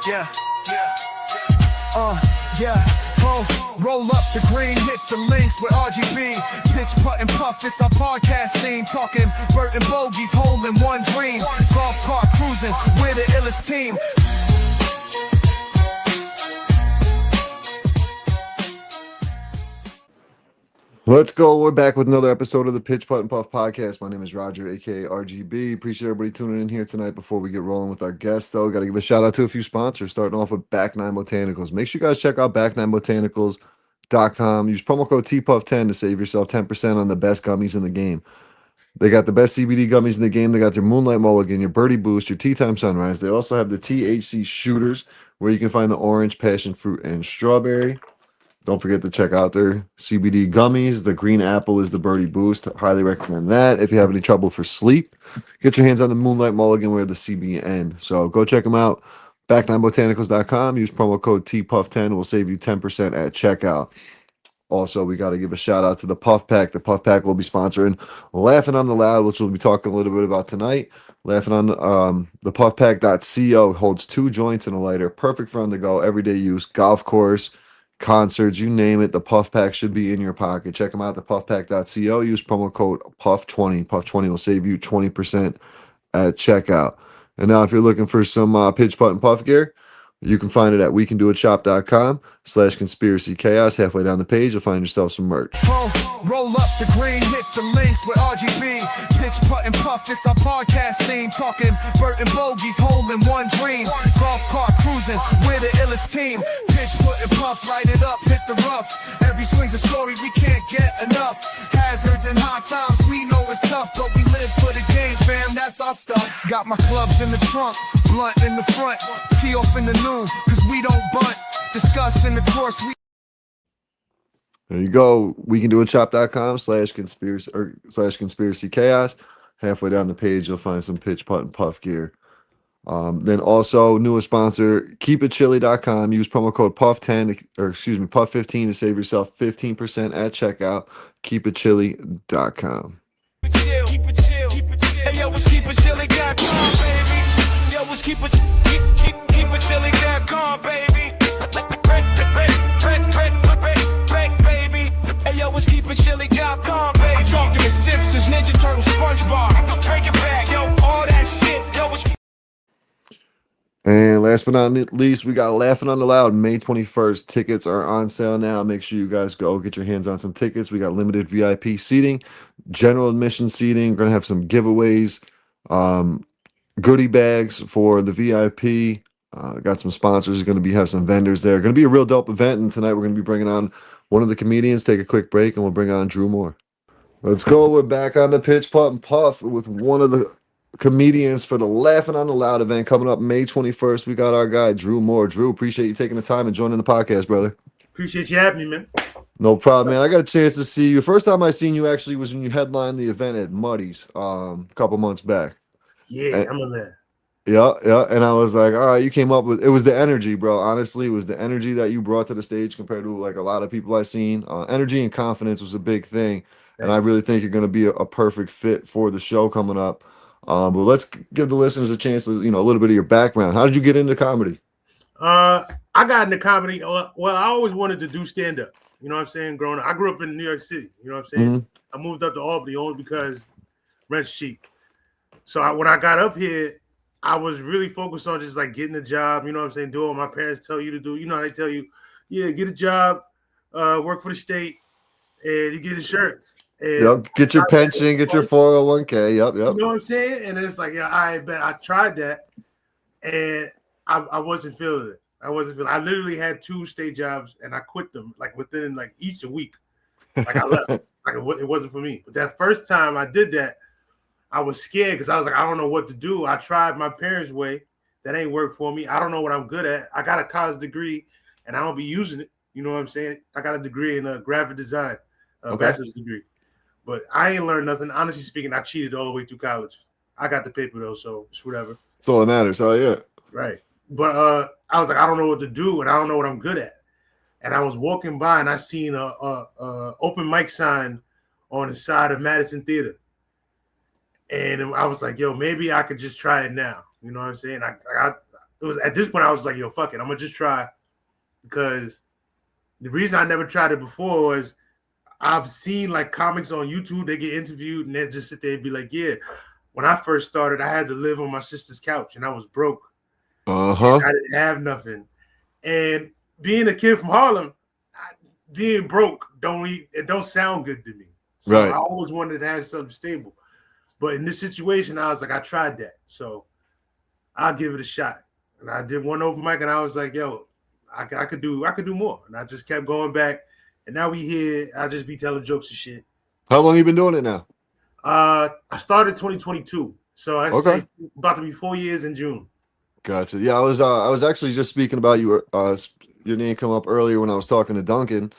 Yeah, yeah, yeah. Roll up the green, hit the links with RGB. Pitch, putt, and puff, it's our podcast scene. Talking Burt and Bogies, hole in one dream. Golf cart cruising, we're the illest team. Let's go. We're back with another episode of the Pitch, Putt, and Puff podcast. My name is Roger, aka RGB. Appreciate everybody tuning in here tonight. Before we get rolling with our guests, though, got to give a shout out to a few sponsors, starting off with Back Nine Botanicals. Make sure you guys check out back9botanicals.com. Use promo code TPUF10 to save yourself 10% on the best gummies in the game. They got the best CBD gummies in the game. They got their Moonlight Mulligan, your Birdie Boost, your Tea Time Sunrise. They also have the THC Shooters, where you can find the orange, passion fruit, and strawberry. Don't forget to check out their CBD gummies. The green apple is the Birdie Boost. Highly recommend that. If you have any trouble for sleep, get your hands on the Moonlight Mulligan with the CBN. So go check them out. Back9botanicals.com. Use promo code TPUF10. We'll save you 10% at checkout. Also, we got to give a shout out to the Puff Pack. The Puff Pack will be sponsoring Laughing on the Loud, which we'll be talking a little bit about tonight. Laughing on the puffpack.co holds 2 joints and a lighter. Perfect for on the go, everyday use, golf course, concerts, you name it. The Puff Pack should be in your pocket. Check them out, the puffpack.co. Use promo code PUF20. PUF20 will save you 20% at checkout. And now if you're looking for some pitch, putt, and puff gear, you can find it at wecandoitshop.com/conspiracy chaos. Halfway down the page, you'll find yourself some merch. Roll up the green, hit the links with RGB. Pitch, putt, and puff, it's our podcast scene. Talking Burt and Bogies, hole in one dream. Golf cart cruising, we're the illest team. Pitch, putt, and puff, light it up, hit the rough. Every swing's a story, we can't get enough. Hazards and hard times, we know it's tough, but we live for the game, fam, that's our stuff. Got my clubs in the trunk, blunt in the front, tee off in the noon, cause we don't bunt. Discuss in the course, we There you go. wecandoitshop.com/conspiracy chaos. Halfway down the page, you'll find some pitch, putt, and puff gear. Then also, newest sponsor, keepitchilly.com. Use promo code PUF10, PUF15 to save yourself 15% at checkout. Keepitchilly.com. keep it chill. Hey, yo, it's keepitchilly.com, baby. Yo, it's keepitchilly.com, baby. Baby. Hey, yo, it's keepitchilly.com, baby. I'm talking to Simpsons, Ninja Turtles, SpongeBob. Break it back, yo, all that shit. Yo, it's And last but not least, we got Laughing on the Loud, May 21st. Tickets are on sale now. Make sure you guys go get your hands on some tickets. We got limited VIP seating, general admission seating. We're going to have some giveaways, goodie bags for the VIP. Got some sponsors. Going to have some vendors there. Going to be a real dope event. And tonight we're going to be bringing on one of the comedians. Take a quick break and we'll bring on Drew Moore. Let's go. We're back on the Pitch, Putt, and Puff with one of the comedians for the Laughing on the Loud event coming up May 21st. We got our guy Drew Moore. Drew, appreciate you taking the time and joining the podcast, brother. Appreciate you having me, man. No problem, man. I got a chance to see you. First time I seen you actually was when you headlined the event at Muddy's a couple months back. Yeah, I'm a man. Yeah. And I was like, all right, you came up with it was the energy, bro. Honestly, it was the energy that you brought to the stage compared to like a lot of people I've seen. Energy and confidence was a big thing. And I really think you're going to be a perfect fit for the show coming up. But let's give the listeners a chance to, a little bit of your background. How did you get into comedy? I got into comedy. Well, I always wanted to do stand-up. You know what I'm saying? Growing up, I grew up in New York City. You know what I'm saying? Mm-hmm. I moved up to Albany only because rent's cheap. So when I got up here, I was really focused on just like getting a job. You know what I'm saying? Doing what my parents tell you to do. You know how they tell you, yeah, get a job, work for the state, and you get insurance. And get your pension, get your 401k. Yep. You know what I'm saying? And it's like, yeah, I bet I tried that, and I wasn't feeling it. I literally had 2 state jobs, and I quit them like within like each a week. Like I left. Like it wasn't for me. But that first time I did that, I was scared because I was like, I don't know what to do. I tried my parents' way. That ain't work for me. I don't know what I'm good at. I got a college degree, and I don't be using it. You know what I'm saying? I got a degree in graphic design, bachelor's degree. But I ain't learned nothing. Honestly speaking, I cheated all the way through college. I got the paper though, so it's whatever. That's all that matters. Oh yeah. Right. But I was like, I don't know what to do, and I don't know what I'm good at. And I was walking by, and I seen a open mic sign on the side of Madison Theater. And I was like, yo, maybe I could just try it now. You know what I'm saying? it was at this point I was like, yo, fuck it, I'm gonna just try, because the reason I never tried it before was I've seen like comics on YouTube, they get interviewed and they just sit there and be like, yeah, when I first started, I had to live on my sister's couch and I was broke. Uh-huh. I didn't have nothing. And being a kid from Harlem, being broke it don't sound good to me. So Right. I always wanted to have something stable. But in this situation, I was like, I tried that. So I'll give it a shot. And I did one open mic and I was like, yo, I could do more. And I just kept going back. And now we here. I'll just be telling jokes and shit. How long you been doing it now? I started 2022. So I Okay. say about to be 4 years in June. Gotcha. Yeah, I was actually just speaking about you. Your name come up earlier when I was talking to Duncan,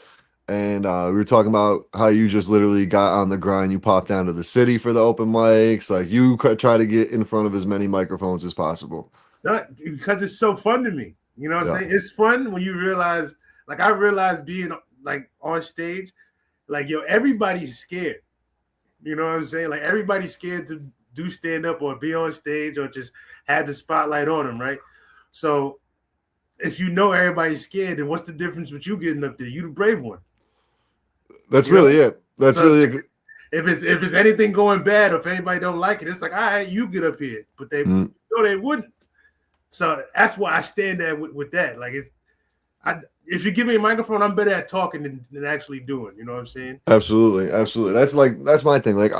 and we were talking about how you just literally got on the grind. You popped down to the city for the open mics. Like you try to get in front of as many microphones as possible. Because it's so fun to me. You know what I'm Yeah. saying? It's fun when you realize, like I realized being like on stage, like yo, everybody's scared. You know what I'm saying? Like everybody's scared to do stand up or be on stage or just have the spotlight on them, right? So if you know everybody's scared, then what's the difference with you getting up there? You the brave one. That's You know? really it. That's So really it. if it's anything going bad or if anybody don't like it, it's like, all right, you get up here. But they Mm. know they wouldn't. So that's why I stand there with that. Like if you give me a microphone, I'm better at talking than actually doing. You know what I'm saying? Absolutely, absolutely. That's my thing. Like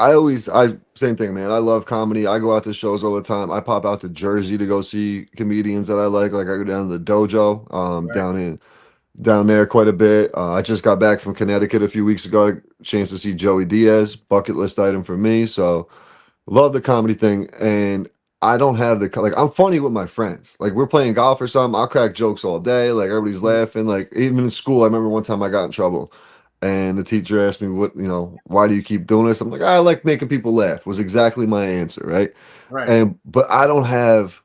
same thing, man. I love comedy. I go out to shows all the time. I pop out to Jersey to go see comedians that I like. Like I go down to the dojo, Right. down there quite a bit. I just got back from Connecticut a few weeks ago. I had a chance to see Joey Diaz, bucket list item for me. So love the comedy thing, and I don't have like I'm funny with my friends. Like we're playing golf or something, I'll crack jokes all day. Like everybody's laughing. Like even in school, I remember one time I got in trouble, and the teacher asked me, "What why do you keep doing this?" I'm like, "I like making people laugh." Was exactly my answer, right? Right. But I don't have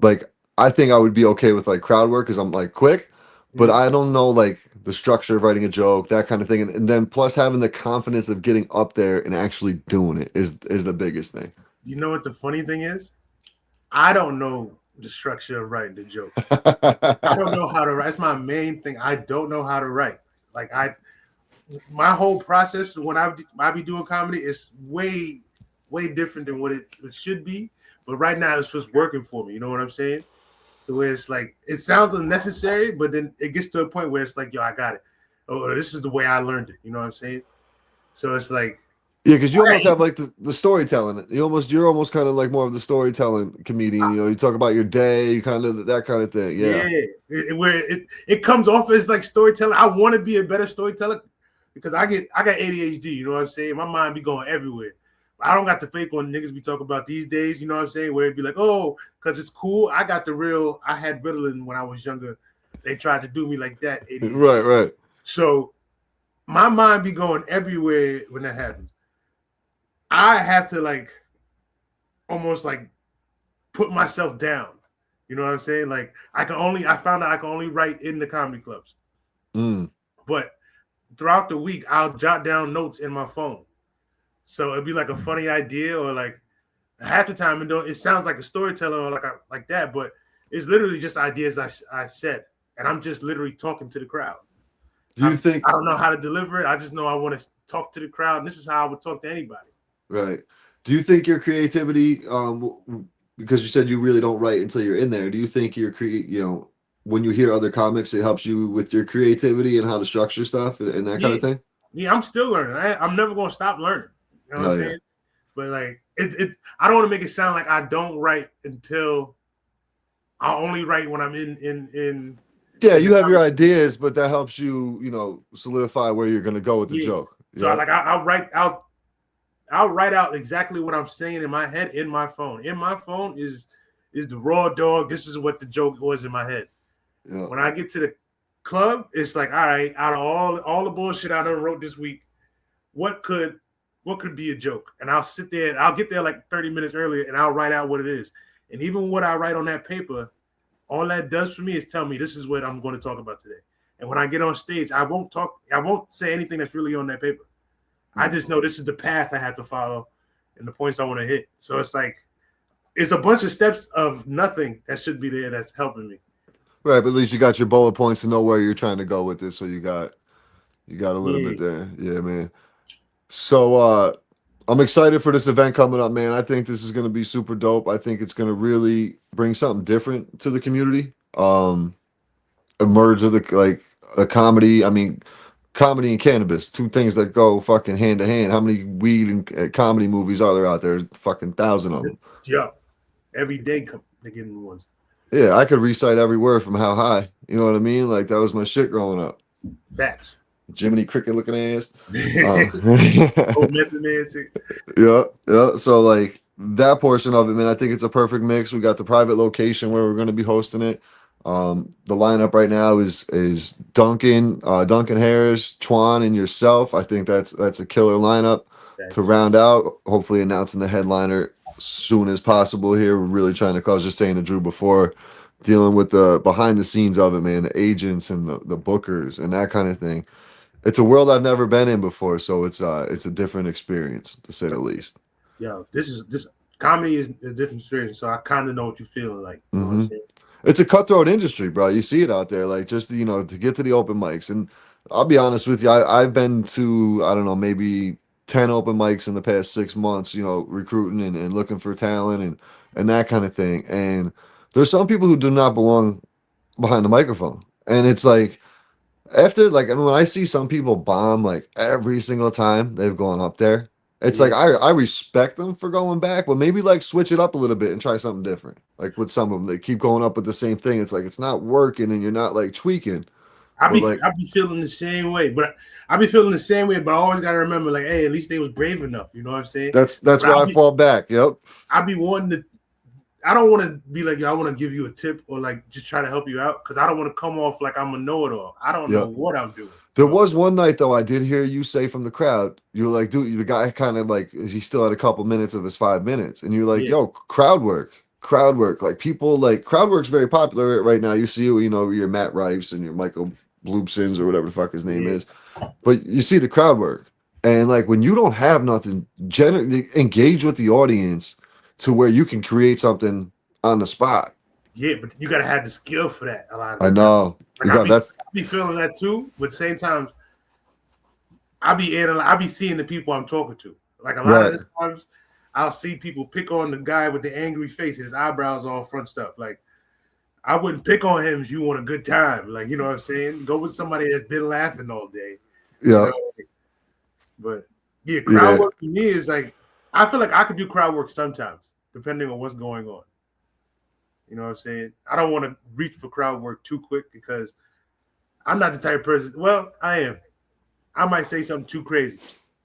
like I think I would be okay with like crowd work because I'm like quick, but Mhm. I don't know like the structure of writing a joke, that kind of thing, and then plus having the confidence of getting up there and actually doing it is the biggest thing. You know what the funny thing is? I don't know the structure of writing the joke. I don't know how to write. That's my main thing. I don't know how to write. Like my whole process when I be doing comedy is way different than what it should be. But right now it's just working for me. You know what I'm saying? So where it's like it sounds unnecessary, but then it gets to a point where it's like, yo, I got it. Oh, this is the way I learned it. You know what I'm saying? So it's like, Yeah, because you almost right. have like the storytelling. You're almost kind of like more of the storytelling comedian. You talk about your day, kind of that kind of thing. Yeah. Yeah, where it comes off as like storytelling. I want to be a better storyteller because I got ADHD. You know what I'm saying? My mind be going everywhere. I don't got the fake one niggas be talking about these days. You know what I'm saying? Where it'd be like, oh, because it's cool. I got the real. I had Ritalin when I was younger. They tried to do me like that. ADHD. Right, right. So my mind be going everywhere when that happens. I have to like almost like put myself down. You know what I'm saying? Like I found out I can only write in the comedy clubs. Mm. But throughout the week, I'll jot down notes in my phone. So it'd be like a funny idea or like half the time it sounds like a storyteller or like that, but it's literally just ideas I said. And I'm just literally talking to the crowd. Do you think I don't know how to deliver it. I just know I want to talk to the crowd. And this is how I would talk to anybody. right? Do you think your creativity, because you said you really don't write until you're in there, do you think when you hear other comics, it helps you with your creativity and how to structure stuff and that kind of thing? Yeah, I'm still learning. I'm never gonna stop learning. You know what I'm Yeah. saying? But like I don't want to make it sound like I don't write until I only write when I'm in Yeah, you have your ideas, but that helps you, solidify where you're gonna go with the joke. So Yeah. I'll write out exactly what I'm saying in my head in my phone. In my phone is the raw dog. This is what the joke was in my head. Yeah. When I get to the club, it's like, all right, out of all the bullshit I done wrote this week, what could be a joke? And I'll sit there, I'll get there like 30 minutes earlier and I'll write out what it is. And even what I write on that paper, all that does for me is tell me this is what I'm going to talk about today. And when I get on stage, I won't say anything that's really on that paper. I just know this is the path I have to follow and the points I want to hit. So it's like it's a bunch of steps of nothing that should be there that's helping me. Right, but at least you got your bullet points to know where you're trying to go with this. So you got a little Yeah, bit there. Yeah, man. So I'm excited for this event coming up, man. I think this is gonna be super dope. I think it's gonna really bring something different to the community. Emerge of the like a comedy. I mean, comedy and cannabis, two things that go fucking hand to hand. How many weed and comedy movies are there out there? There's fucking thousand of them. yeah. Every day they're getting new ones. Yeah, I could recite every word from How High. You know what I mean? Like that was my shit growing up. Facts. Jiminy Cricket looking ass. Oh, Method Man shit. Yeah, yeah. So like that portion of it, man, I think it's a perfect mix. We got the private location where we're going to be hosting it. The lineup right now is Duncan, Duncan Harris, Twan, and yourself. I think that's a killer lineup to round out. Hopefully, announcing the headliner soon as possible. Here, we're really trying to. I was just saying to Drew before, dealing with the behind the scenes of it, man, the agents and the bookers and that kind of thing. It's a world I've never been in before, so it's a different experience to say the least. Yeah, this comedy is a different experience, so I kind of know what you're feeling like. You know what I'm saying? It's a cutthroat industry, bro. You see it out there, like just to get to the open mics. And I'll be honest with you, I've been to I don't know maybe 10 open mics in the past 6 months. Recruiting and looking for talent and that kind of thing. And there's some people who do not belong behind the microphone, and it's like. After when I see some people bomb like every single time they've gone up there, it's like I respect them for going back, but maybe like switch it up a little bit and try something different. Like with some of them, they keep going up with the same thing. It's like it's not working and you're not like tweaking. I be feeling the same way, but I always gotta remember, like, hey, at least they was brave enough. You know what I'm saying? That's why I fall back. Yep. I be wanting to. I don't want to be like, I want to give you a tip or like just try to help you out because I don't want to come off like I'm a know-it-all. I don't know what I'm doing. There was one night though, I did hear you say from the crowd, you were like, dude, the guy kind of like he still had a couple minutes of his 5 minutes, and you're like, yo, crowd work. Like people like crowd work's very popular right now. You see, your Matt Ripes and your Michael Bloopsons or whatever the fuck his name is, but you see the crowd work, and like when you don't have nothing, engage with the audience to where you can create something on the spot. Yeah, but you gotta have the skill for that. A lot of I know. Like, I be feeling that too, but at the same time, I be seeing the people I'm talking to. Like a lot of the times, I'll see people pick on the guy with the angry face, his eyebrows all front up. Like I wouldn't pick on him if you want a good time. Like you know what I'm saying? Go with somebody that's been laughing all day. Yeah. But crowd work to me is like I feel like I could do crowd work sometimes, depending on what's going on. You know what I'm saying? I don't want to reach for crowd work too quick because I'm not the type of person. Well, I am. I might say something too crazy.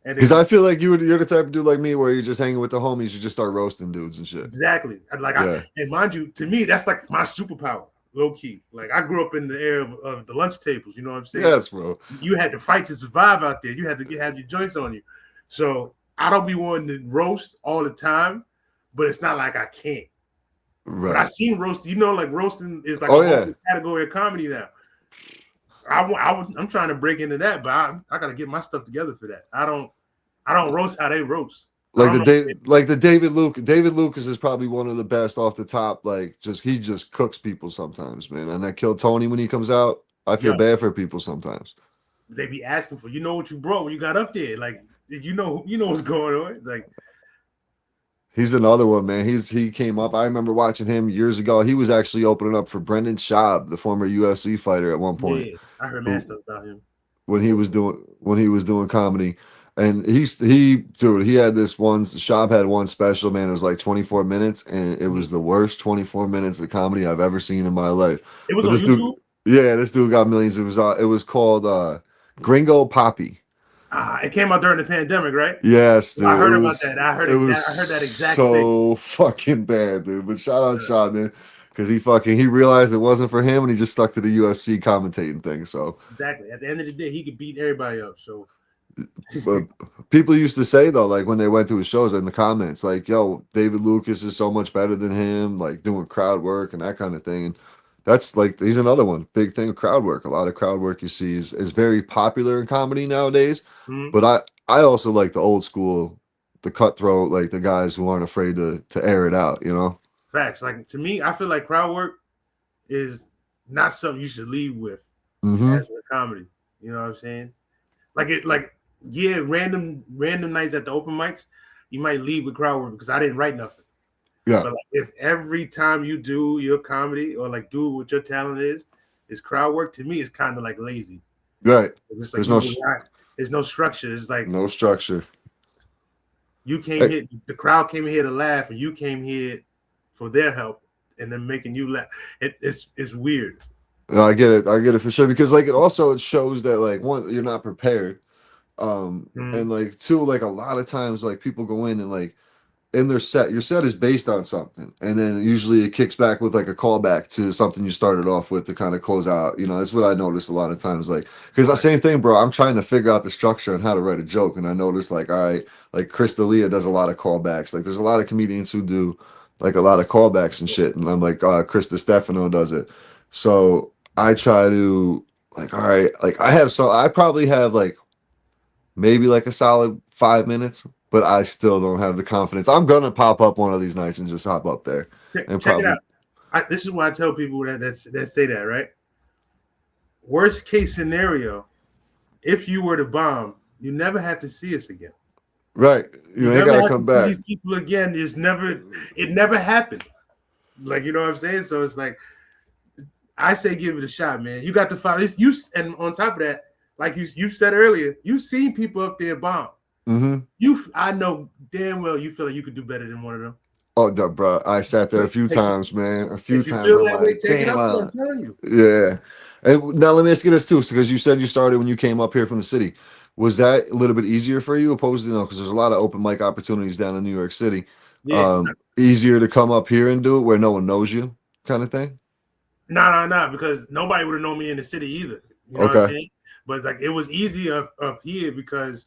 Because I feel like you're the type of dude like me where you're just hanging with the homies, you just start roasting dudes and shit. Exactly. And mind you, to me, that's like my superpower, low key. Like I grew up in the era of the lunch tables. You know what I'm saying? Yes, bro. You had to fight to survive out there. You had to have your joints on you. So I don't be wanting to roast all the time, but it's not like I can't. Right. But I seen roasting. Like roasting is like a category of comedy now. I'm trying to break into that, but I got to get my stuff together for that. I don't roast how they roast. The David Lucas. David Lucas is probably one of the best off the top. Like he just cooks people sometimes, man. And that Kill Tony when he comes out, I feel bad for people sometimes. They be asking for what you brought when you got up there. Like you know what's going on. Like he's another one, man. He came up. I remember watching him years ago. He was actually opening up for Brendan Schaub, the former UFC fighter, at one point. Yeah, I heard mad stuff about him when he was doing comedy. And he had this one. Schaub had one special, man. It was like 24 minutes, and it was the worst 24 minutes of comedy I've ever seen in my life. It was on YouTube. This dude got millions. It was called Gringo Poppy. It came out during the pandemic, right? Yes, dude. I heard about that. I heard that exact thing. So fucking bad, dude. But shout out Schaub, man, because he realized it wasn't for him, and he just stuck to the UFC commentating thing. So exactly. At the end of the day, he could beat everybody up. So. But people used to say though, like when they went to his shows in the comments, like, yo, David Lucas is so much better than him, like doing crowd work and that kind of thing. And that's like he's another one. Big thing of crowd work. A lot of crowd work you see is very popular in comedy nowadays. But I also like the old school the cutthroat, like the guys who aren't afraid to air it out, you know? Facts. Like to me, I feel like crowd work is not something you should lead with Mm-hmm. as with comedy. You know what I'm saying? Yeah, random nights at the open mics, you might lead with crowd work because I didn't write nothing. Yeah. But like, if every time you do your comedy or like do what your talent is crowd work, to me it's kind of like lazy. Right. It's like there's no structure. It's like no structure. you came here, the crowd came here to laugh, and you came here for their help, and then making you laugh. It's weird. I get it for sure, because like it shows that like, one, you're not prepared, and like two, like a lot of times like people go in and like in your set is based on something, and then usually it kicks back with like a callback to something you started off with to kind of close out. You know, that's what I noticed a lot of times, like, because the same thing, bro. I'm trying to figure out the structure and how to write a joke, and I noticed like, all right, like Chris D'Elia does a lot of callbacks. Like there's a lot of comedians who do like a lot of callbacks and shit, and I'm like, Chris Stefano does it. So I try to, like, all right, like I probably have like maybe like a solid 5 minutes, but I still don't have the confidence. I'm gonna pop up one of these nights and just hop up there and check it out. This is why I tell people that say that, right? Worst case scenario, if you were to bomb, you never have to see us again. Right. You ain't gotta come back. These people again it never happened. Like, you know what I'm saying? So it's like, I say give it a shot, man. You got to find this. And on top of that, like you said earlier, you've seen people up there bomb. Mm-hmm. I know damn well you feel like you could do better than one of them. Oh, bro, I sat there a few times, man. A few times. I'm like, damn, I'm telling you. Yeah. And now let me ask you this too, because you said you started when you came up here from the city. Was that a little bit easier for you, opposed to, because there's a lot of open mic opportunities down in New York City? Yeah. Easier to come up here and do it where no one knows you, kind of thing? No, because nobody would have known me in the city either. You know what I'm saying? But like, it was easy up here because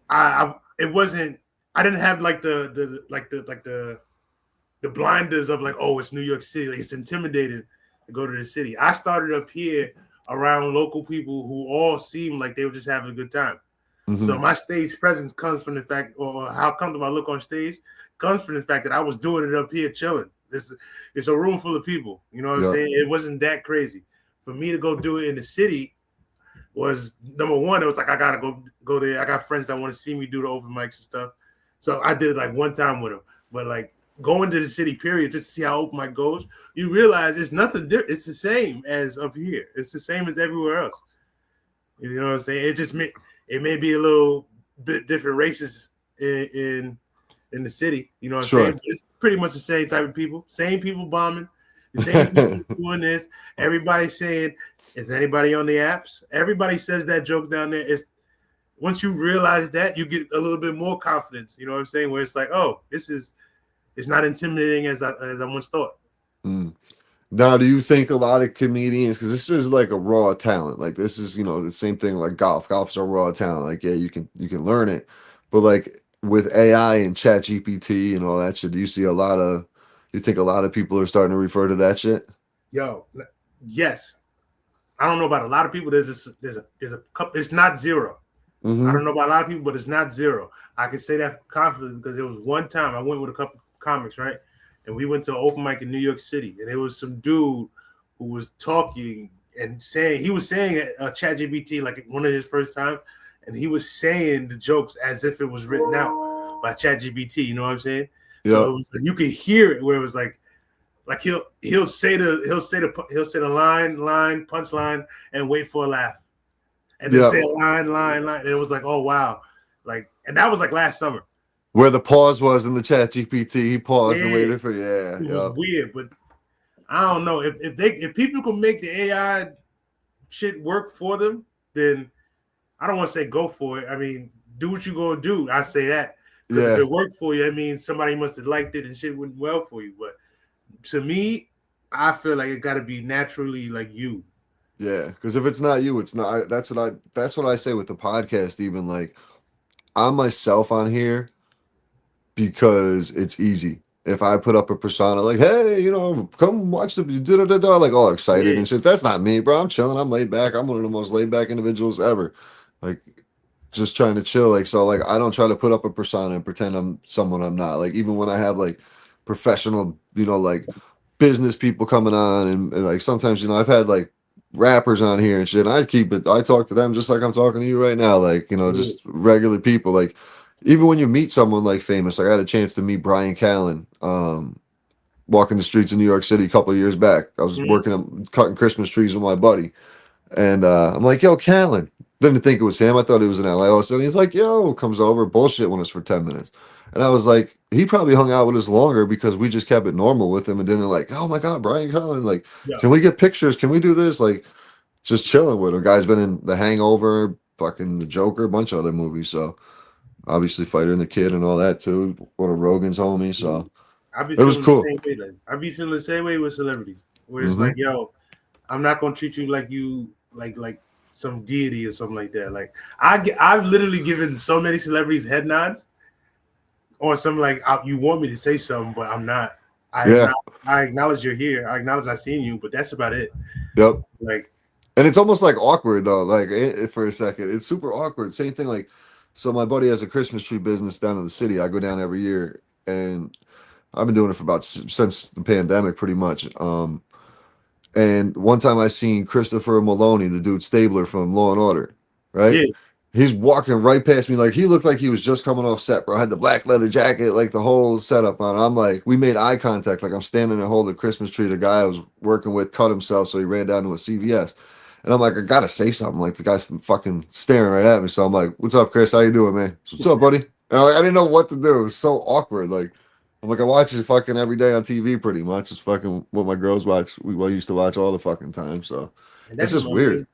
I didn't have like the blinders of like, oh, it's New York City. Like, it's intimidating to go to the city. I started up here around local people who all seemed like they were just having a good time. Mm-hmm. So my stage presence comes from the fact, or how comfortable I look on stage, comes from the fact that I was doing it up here chilling. It's a room full of people. You know what I'm saying? It wasn't that crazy. For me to go do it in the city was, number one, it was like, I gotta go there. I got friends that want to see me do the open mics and stuff. So I did it like one time with them. But like going to the city, period, just to see how open mic goes, you realize it's nothing different. It's the same as up here. It's the same as everywhere else. You know what I'm saying? It may be a little bit different races in the city. You know what I'm saying? But it's pretty much the same type of people. Same people bombing. The same people doing this. Everybody saying, is anybody on the apps? Everybody says that joke down there. Once you realize that, you get a little bit more confidence. You know what I'm saying? Where it's like, oh, it's not intimidating as I once thought. Now, do you think a lot of comedians, because this is like a raw talent, like this is, the same thing like golf. Golf's a raw talent. Like, yeah, you can learn it, but like with AI and Chat GPT and all that shit, do you think a lot of people are starting to refer to that shit? Yo, yes. I don't know about a lot of people. There's a couple. It's not zero. Mm-hmm. I don't know about a lot of people, but it's not zero. I can say that confidently because there was one time I went with a couple of comics, right? And we went to an open mic in New York City, and there was some dude who was talking and saying ChatGPT like one of his first times, and he was saying the jokes as if it was written out by ChatGPT. You know what I'm saying? Yeah. So it was like, you could hear it where it was like he'll say the line punchline and wait for a laugh, and then say a line, and it was like, oh wow, like, and that was like last summer. Where the pause was in the Chat GPT, he paused and waited for It was weird, but I don't know if people can make the AI shit work for them, then I don't want to say go for it. I mean, do what you gonna do. I say that. If it worked for you, I mean, somebody must have liked it and shit went well for you. But to me, I feel like it got to be naturally like you. Yeah, because if it's not you, it's not. That's what I say with the podcast. Even like I'm myself on here because it's easy. If I put up a persona like, hey, come watch the like all excited and shit, that's not me, bro. I'm chilling. I'm laid back. I'm one of the most laid back individuals ever. Like, just trying to chill. Like, so like I don't try to put up a persona and pretend I'm someone I'm not. Like, even when I have like professional, like business people coming on, and like sometimes, I've had like rappers on here and shit. And I talk to them just like I'm talking to you right now. Like, Yeah. just regular people. Like, even when you meet someone like famous, like I had a chance to meet Brian Callen, walking the streets of New York City a couple of years back. I was Mhm. working cutting Christmas trees with my buddy. And I'm like, yo, Callan. Didn't think it was him. I thought it was an LA. All of a sudden, he's like, yo, comes over, bullshit with us for 10 minutes. And I was like, he probably hung out with us longer because we just kept it normal with him and didn't like, oh my God, Brian Callen. Like, Yeah. can we get pictures? Can we do this? Like, just chilling with him. Guy's been in The Hangover, fucking The Joker, a bunch of other movies. So obviously, Fighter and the Kid and all that too. One of Rogan's homies. So I be it was feeling the cool. same way. Like, I be feeling the same way with celebrities, where it's Hmm. like, yo, I'm not gonna treat you like you like some deity or something like that. Like I've literally given so many celebrities head nods or some like you want me to say something, but I'm not. Yeah. I acknowledge you're here. I acknowledge I've seen you, but that's about it. Yep. Like, And it's almost like awkward though, like for a second. It's super awkward. Same thing like so my buddy has a Christmas tree business down in the city. I go down every year and I've been doing it for about since the pandemic pretty much. And one time I seen Christopher Maloney, the dude Stabler from Law and Order, right? yeah, He's walking right past me like he looked like he was just coming off set, bro. I had the black leather jacket, like the whole setup on. I'm like, we made eye contact, like I'm standing there holding a Christmas tree. The guy I was working with cut himself, so he ran down to a CVS. And I'm like, I gotta say something. Like the guy's fucking staring right at me. So I'm like, what's up, Chris? How you doing, man? What's up, buddy? And I didn't know what to do. It was so awkward. Like, I'm like, I watch it fucking every day on TV pretty much. It's fucking what my girls watch. We used to watch all the fucking time. So and it's just weird.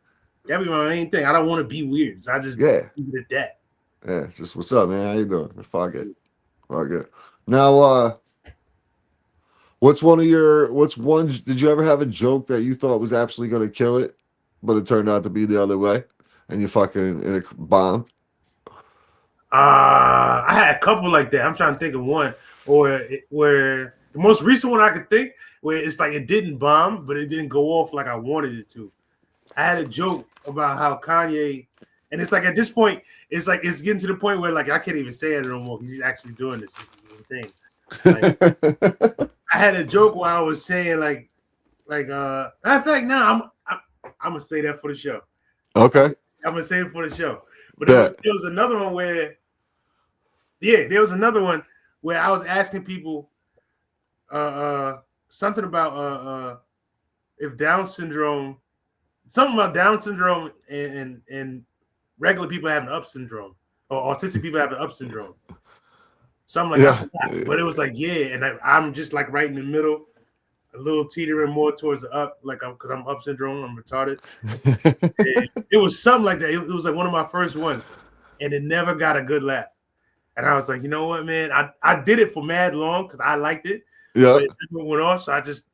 that'd be my main thing. I don't want to be weird, so I just Yeah. leave it at that. Yeah. Just what's up, man? How you doing? Fuck it. Fuck it. Now, what's one, did you ever have a joke that you thought was absolutely going to kill it, but it turned out to be the other way and and it bombed? I had a couple like that. I'm trying to think of one, where the most recent one I could think, where it's like it didn't bomb, but it didn't go off like I wanted it to. I had a joke about how Kanye, and it's like at this point, it's like it's getting to the point where like I can't even say it no more because he's actually doing this. This is insane. Like I had a joke where I was saying matter of fact, now I'm gonna say that for the show. Okay. I'm gonna say it for the show. But Yeah. there was another one where, yeah, there was another one where I was asking people something about if Down syndrome, something about Down syndrome and regular people having up syndrome or autistic people having up syndrome. Something like I forgot, but it was like yeah, and I'm just like right in the middle, a little teetering more towards the up, like because I'm up syndrome, I'm retarded. It was something like that. It was like one of my first ones, and it never got a good laugh. And I was like, you know what, man? I did it for mad long because I liked it, Yeah. but it never went off. So I just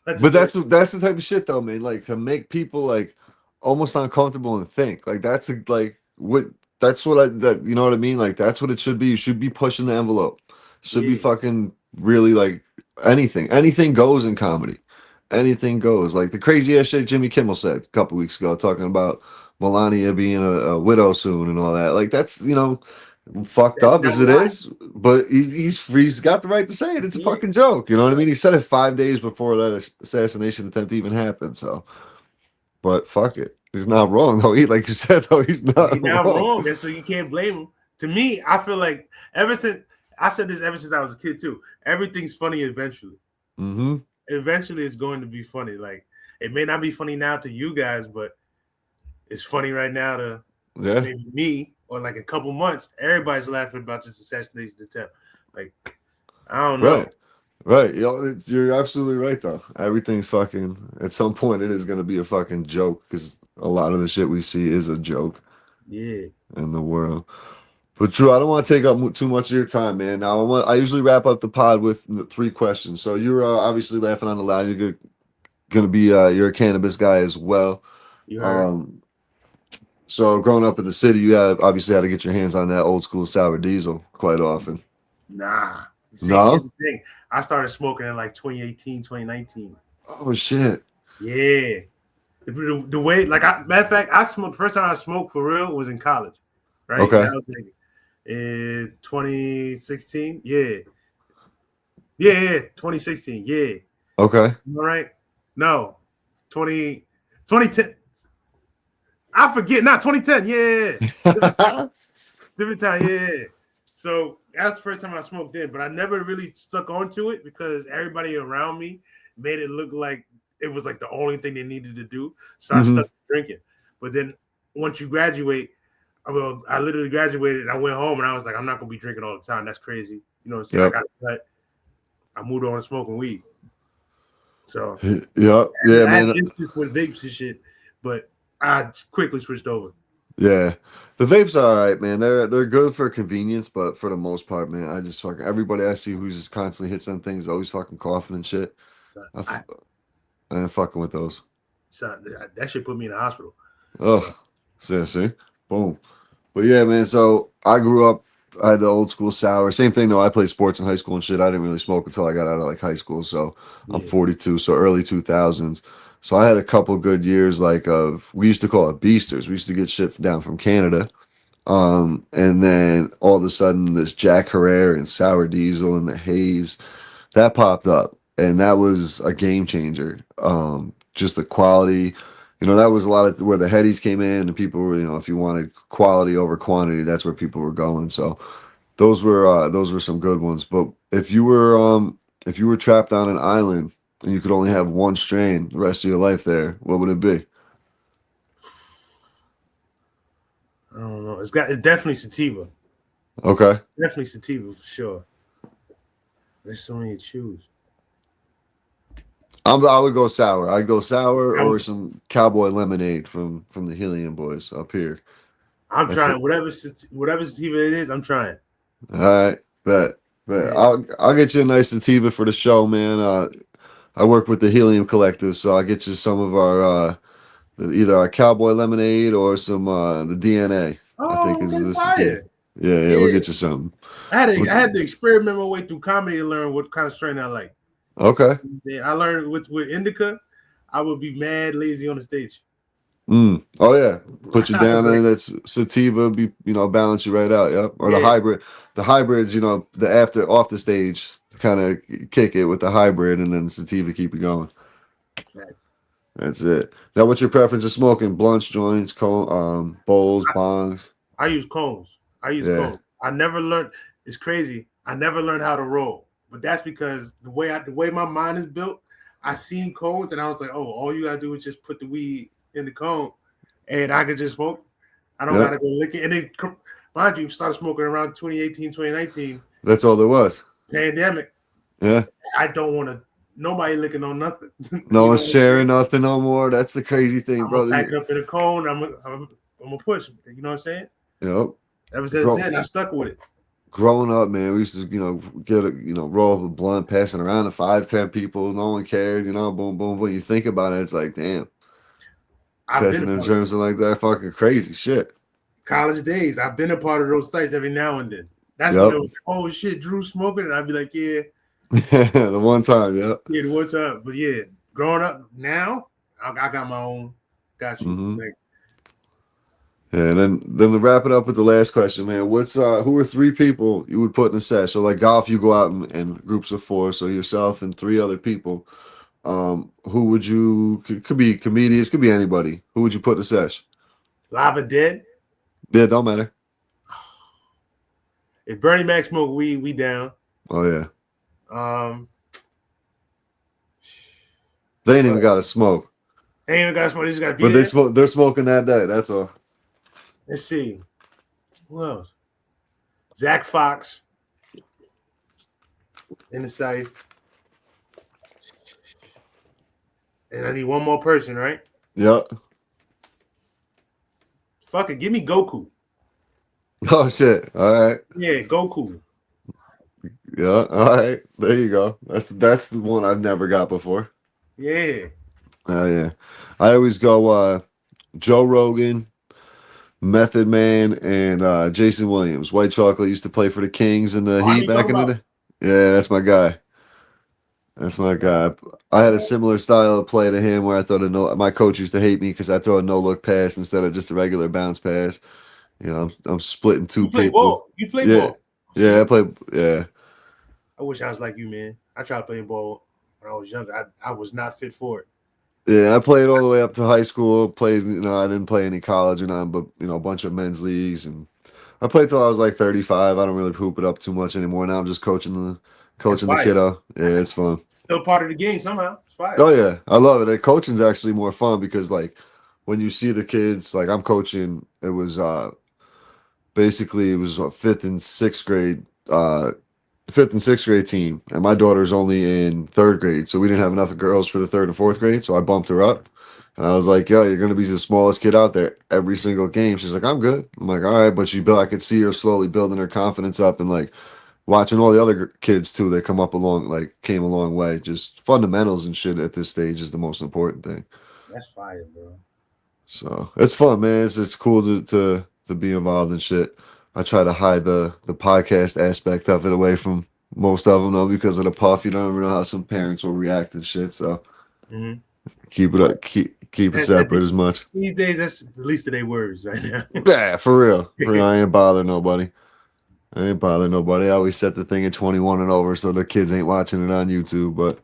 But that's the type of shit though, man. Like to make people like almost uncomfortable and think like like what that's what I that you know what I mean. Like that's what it should be. You should be pushing the envelope. Should be yeah, fucking really like anything goes in comedy. Anything goes. Like the crazy ass shit Jimmy Kimmel said a couple weeks ago, talking about Melania being a widow soon and all that. Like that's fucked that's up not as it why. is, but he's got the right to say it. It's a Yeah, fucking joke. You know what I mean? He said it 5 days before that assassination attempt even happened. So, but fuck it. He's not wrong though. He like you said though, he's not he's not wrong. wrong, and so you can't blame him. To me, I feel like ever since I said this ever since I was a kid too. Everything's funny eventually. Mm-hmm. Eventually, it's going to be funny. Like it may not be funny now to you guys, but it's funny right now to Yeah. maybe me or like a couple months. Everybody's laughing about this assassination attempt. Like I don't know. Right. Right. You're absolutely right though. Everything's fucking at some point it is gonna be a fucking joke because a lot of the shit we see is a joke Yeah. in the world. But Drew, I don't want to take up too much of your time, man. Now, I usually wrap up the pod with the 3 questions. So you're obviously laughing on the loud. Gonna be you're a cannabis guy as well. You heard? Um, so growing up in the city, you obviously had to get your hands on that old school sour diesel quite often. Nah. See, here's No? the thing. I started smoking in like 2018, 2019. Oh shit. Yeah. The way, like, matter of fact, I smoked, first time I smoked for real was in college. right? Okay. And that was like in 2016. Yeah. Yeah, 2016. Yeah. Okay. All right. No. 2010. I forget. Not 2010. Yeah. Different time. Yeah. So that's the first time I smoked in, but I never really stuck onto it because everybody around me made it look like it was like the only thing they needed to do. So I Mm-hmm. stuck drinking. But then once you graduate, I literally graduated and I went home and I was like, I'm not gonna be drinking all the time. That's crazy. You know what I'm saying? Yep. I got a cut. I moved on to smoking weed. So Yeah. Yeah, I had man. instance with vapes and shit, but I quickly switched over. Yeah. The vapes are all right, man. They're good for convenience, but for the most part, man, I just fucking everybody I see who's just constantly hits on things, always fucking coughing and shit. I ain't fucking with those. So that shit put me in the hospital. Ugh. See? Boom. But yeah, man. So I grew up. I had the old school sour. Same thing though. I played sports in high school and shit. I didn't really smoke until I got out of like high school. So I'm Yeah. 42. So early 2000s. So I had a couple good years. Like we used to call it beasters. We used to get shit down from Canada. And then all of a sudden this Jack Herrera and Sour Diesel and the Haze that popped up, and that was a game changer. Just the quality. That was a lot of where the headies came in, and people were, if you wanted quality over quantity, that's where people were going. So those were some good ones. But if you were trapped on an island and you could only have one strain the rest of your life there, what would it be? I don't know. It's definitely sativa. Okay. Definitely sativa for sure. There's so many to choose. I would go sour. I'd go sour or some cowboy lemonade from the Helium Boys up here. I'm trying whatever sativa it is. I'm trying. All right, bet. Yeah. I'll get you a nice sativa for the show, man. I work with the Helium Collective, so I'll get you some of our either our cowboy lemonade or some the DNA. I think is the sativa. Yeah, we'll get you some. I had to experiment my way through comedy to learn what kind of strain I like. Okay. Yeah, I learned with indica, I would be mad lazy on the stage. Oh yeah, put you down and that's sativa. Be balance you right out. Yep. Or the hybrid. The hybrids, the off the stage kind of kick it with the hybrid, and then the sativa keep you going. Right. That's it. Now, what's your preference of smoking? Blunts, joints, bowls, bongs? I use cones. Cones. I never learned. It's crazy. I never learned how to roll, but that's because the way my mind is built. I seen cones and I was like, oh, all you gotta do is just put the weed in the cone, and I could just smoke. I don't gotta go lick it. And then, mind you, started smoking around 2018, 2019. That's all there was. Pandemic. Yeah. I don't want to. Nobody licking on nothing. No one's sharing nothing no more. That's the crazy thing, brother. Pack it up in a cone. I'm gonna push. You know what I'm saying? Yep. Ever since then, I stuck with it. Growing up, man, we used to, get a, roll up a blunt, passing around to 5-10 people. No one cared, boom, boom, boom. You think about it, it's like, damn. Passing in terms of like that fucking crazy shit. College days, I've been a part of those sites every now and then. That's when it was like, oh shit, Drew smoking, and I'd be like, yeah. The one time, yeah, the one time. But yeah, growing up now, I got my own. Got you. Mm-hmm. Yeah, and then to wrap it up with the last question, man. Who are 3 people you would put in a sesh? So like golf, you go out in groups of 4, so yourself and 3 other people. Who would you? Could be comedians, could be anybody. Who would you put in a sesh? Live or dead? Yeah, don't matter. If Bernie Mac smoke weed, we down. Oh yeah. They ain't even got to smoke. They ain't even got to smoke. They just got to be but there. They're smoking that day. That's all. Let's see. Who else? Zach Fox in the safe. And I need one more person, right? Yep. Fuck it. Give me Goku. Oh, shit. All right. Yeah, Goku. Yeah. All right. There you go. That's the one I've never got before. Yeah. Yeah. I always go Joe Rogan, Method Man, and Jason Williams. White Chocolate used to play for the Kings and the Heat back in the day. Yeah, that's my guy. That's my guy. I had a similar style of play to him where I thought my coach used to hate me because I throw a no-look pass instead of just a regular bounce pass. You know, I'm splitting two You play people. ball. You play Yeah. ball. Yeah, I play. Yeah, I wish I was like you, man. I tried playing ball when I was younger. I was not fit for it. yeah. I played all the way up to high school. Played, I didn't play any college or nothing, but a bunch of men's leagues, and I played till I was like 35. I don't really hoop it up too much anymore. Now I'm just coaching the fire. kiddo. Yeah, it's fun. Still part of the game somehow. It's fire. Oh yeah, I love it. And coaching's actually more fun because like when you see the kids, like I'm coaching, it was basically it was fifth and sixth grade team, and my daughter's only in third grade, so we didn't have enough girls for the third and fourth grade, so I bumped her up, and I was like, "Yo, you're gonna be the smallest kid out there every single game." She's like, "I'm good." I'm like, "All right," but I could see her slowly building her confidence up, and like watching all the other kids too. They came a long way. Just fundamentals and shit at this stage is the most important thing. That's fire, bro. So it's fun, man. It's cool to be involved in shit. I try to hide the podcast aspect of it away from most of them though because of the puff. You don't ever know how some parents will react and shit. So keep it up, keep it separate as much. These days, that's the least of their worries right now. Yeah, for real. I ain't bother nobody. I always set the thing at 21 and over so the kids ain't watching it on YouTube, but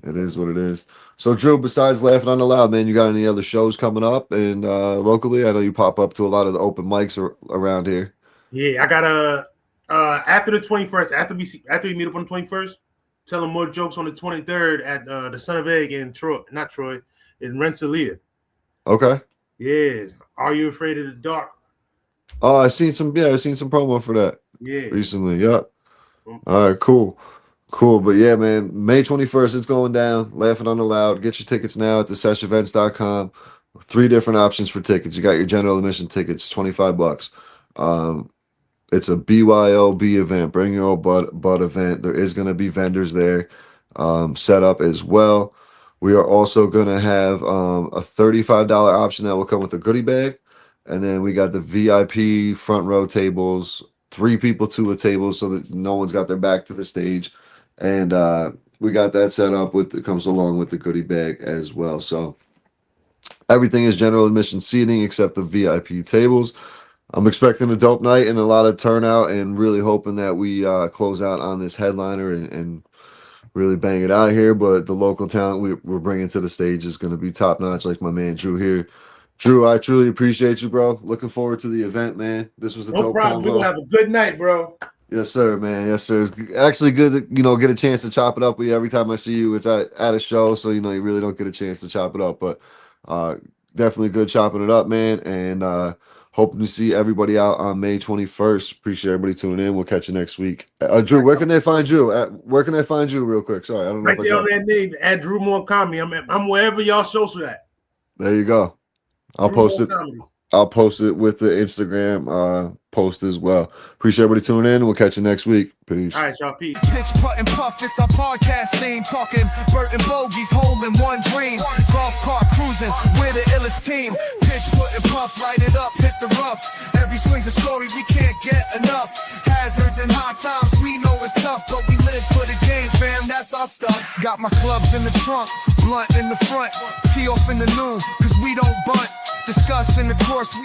it is what it is. So, Drew, besides Laughing Out Loud, man, you got any other shows coming up? And locally, I know you pop up to a lot of the open mics around here. Yeah, I got after the 21st, after we meet up on the 21st, telling more jokes on the 23rd at the Son of Egg in in Rensselaer. Okay. Yeah. Are You Afraid of the Dark? Oh, I seen some promo for that. Yeah. Recently. Yeah. All right, cool. But yeah, man, May 21st, it's going down. Laughing Out Loud. Get your tickets now at theseshevents.com. 3 different options for tickets. You got your general admission tickets, $25. It's a BYOB event, bring your own bud event. There is going to be vendors there set up as well. We are also going to have a $35 option that will come with a goodie bag. And then we got the VIP front row tables, 3 people to a table so that no one's got their back to the stage. And we got that set up it comes along with the goodie bag as well. So everything is general admission seating except the VIP tables. I'm expecting a dope night and a lot of turnout and really hoping that we close out on this headliner and really bang it out here. But the local talent we're bringing to the stage is going to be top notch, like my man Drew here. Drew, I truly appreciate you, bro. Looking forward to the event, man. This was a dope problem. combo. We're going to have a good night, bro. Yes, sir, man. Yes, sir. It's actually good to, get a chance to chop it up with you. Every time I see you, it's at a show, so, you really don't get a chance to chop it up. But definitely good chopping it up, man. And hoping to see everybody out on May 21st. Appreciate everybody tuning in. We'll catch you next week. Drew, where can they find you? Where can they find you real quick? Sorry, I don't know. Right there on that name, at Drew Moore Comedy. I'm wherever y'all social at. There you go. I'll post it with the Instagram post as well. Appreciate everybody tuning in. We'll catch you next week. Peace. All right, y'all. Peace. Pitch, putt, and puff, it's our podcast scene. Talking Burt and Bogies, holding one dream. Golf cart cruising, we're the illest team. Pitch, putt, and puff, light it up, hit the rough. Every swing's a story, we can't get enough. Hazards and hard times, we know it's tough, but we live for the game, fam, that's our stuff. Got my clubs in the trunk, blunt in the front, tee off in the noon, cause we don't bunt. Discuss in the course.